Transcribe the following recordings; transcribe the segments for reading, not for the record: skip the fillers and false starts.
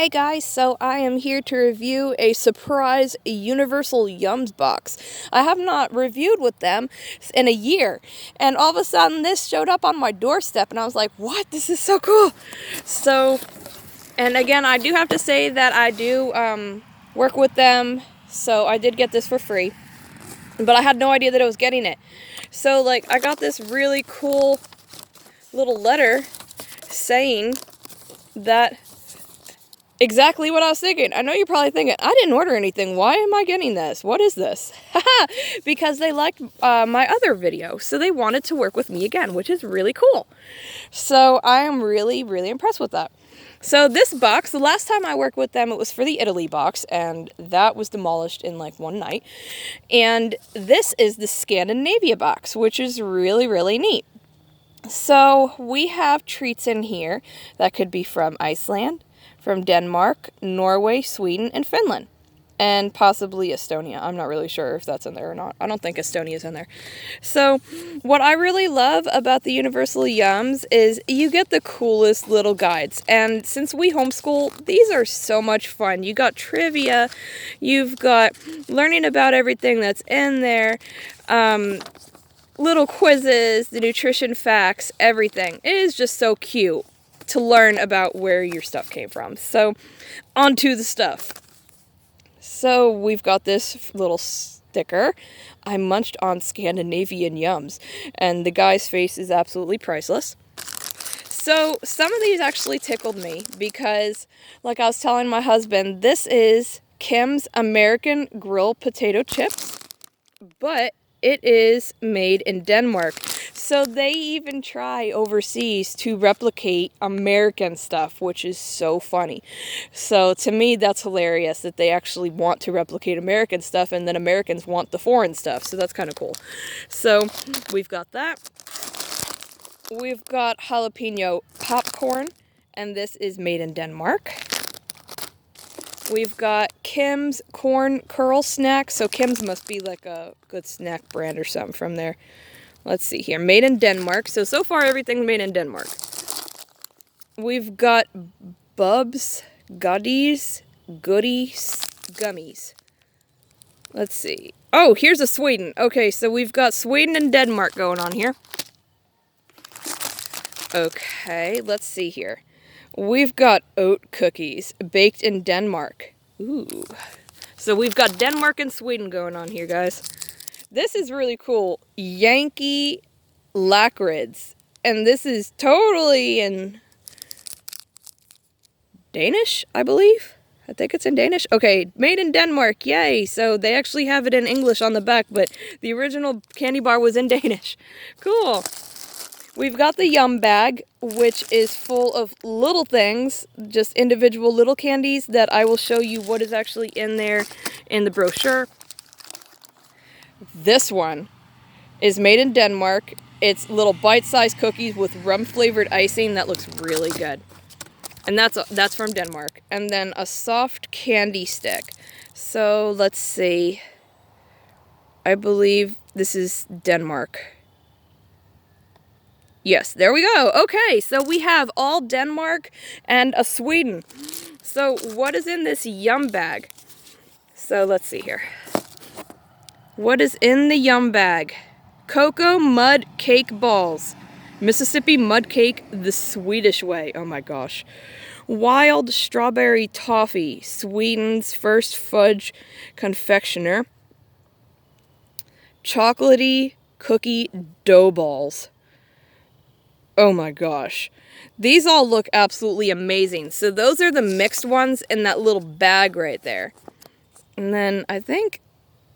Hey guys, so I am here to review a surprise Universal Yums box. I have not reviewed with them in a year, and all of a sudden this showed up on my doorstep, and I was like, what? This is so cool! And again, I do have to say that I do work with them, so I did get this for free, but I had no idea that I was getting it. So, I got this really cool little letter saying that exactly what I was thinking. I know you're probably thinking, I didn't order anything. Why am I getting this? What is this? Because they liked my other video, so they wanted to work with me again, which is really cool. So I am really, really impressed with that. So this box, the last time I worked with them, it was for the Italy box, and that was demolished in one night. And this is the Scandinavia box, which is really, really neat. So we have treats in here that could be from Iceland, from Denmark, Norway, Sweden, and Finland. And possibly Estonia. I'm not really sure if that's in there or not. I don't think Estonia's in there. So what I really love about the Universal Yums is you get the coolest little guides. And since we homeschool, these are so much fun. You got trivia. You've got learning about everything that's in there. Little quizzes, the nutrition facts, everything. It is just so cute to learn about where your stuff came from. So, on to the stuff. So, we've got this little sticker. I munched on Scandinavian Yums, and the guy's face is absolutely priceless. So, some of these actually tickled me because, like I was telling my husband, this is Kim's American Grilled Potato Chips, but it is made in Denmark. So they even try overseas to replicate American stuff, which is so funny. So to me, that's hilarious that they actually want to replicate American stuff and then Americans want the foreign stuff. So that's kind of cool. So we've got that. We've got jalapeno popcorn, and this is made in Denmark. We've got Kim's Corn Curl Snack. So Kim's must be like a good snack brand or something from there. Let's see here. Made in Denmark. So far everything's made in Denmark. We've got Bubs Goodies Gummies. Let's see. Oh, here's a Sweden. Okay, so we've got Sweden and Denmark going on here. Okay, let's see here. We've got oat cookies baked in Denmark. Ooh. So we've got Denmark and Sweden going on here, guys. This is really cool. Yankee Lakrids. And this is totally in Danish, I believe. I think it's in Danish. Okay, made in Denmark. Yay. So they actually have it in English on the back, but the original candy bar was in Danish. Cool. We've got the Yum bag, which is full of little things, just individual little candies that I will show you what is actually in there in the brochure. This one is made in Denmark. It's little bite-sized cookies with rum-flavored icing that looks really good. And that's from Denmark. And then a soft candy stick. So let's see. I believe this is Denmark. Yes, there we go. Okay, so we have all Denmark and a Sweden. So what is in this Yum bag? So let's see here. What is in the Yum bag? Cocoa mud cake balls. Mississippi mud cake the Swedish way. Oh my gosh. Wild strawberry toffee. Sweden's first fudge confectioner. Chocolatey cookie dough balls. Oh my gosh. These all look absolutely amazing. So those are the mixed ones in that little bag right there. And then I think,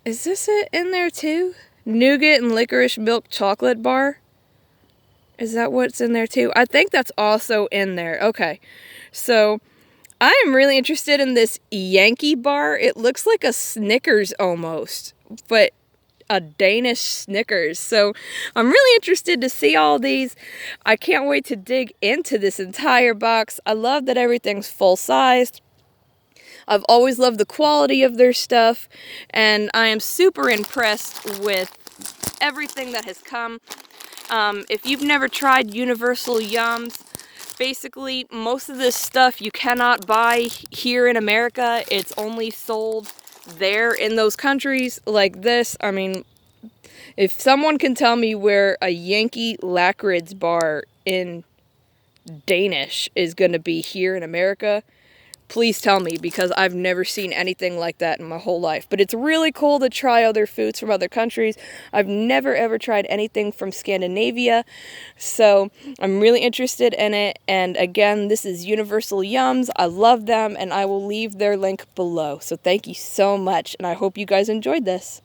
is this it in there too? Nougat and licorice milk chocolate bar. Is that what's in there too? I think that's also in there. Okay. So I am really interested in this Yankee bar. It looks like a Snickers almost, but a Danish Snickers. So I'm really interested to see all these. I can't wait to dig into this entire box. I love that everything's full-sized. I've always loved the quality of their stuff, and I am super impressed with everything that has come. If you've never tried Universal Yums, Basically, most of this stuff you cannot buy here in America. It's only sold there in those countries like this. I mean, if someone can tell me where a Yankee Lakritz bar in Danish is going to be here in America, please tell me, because I've never seen anything like that in my whole life. But it's really cool to try other foods from other countries. I've never ever tried anything from Scandinavia, so I'm really interested in it. And again, this is Universal Yums. I love them, and I will leave their link below. So thank you so much, and I hope you guys enjoyed this.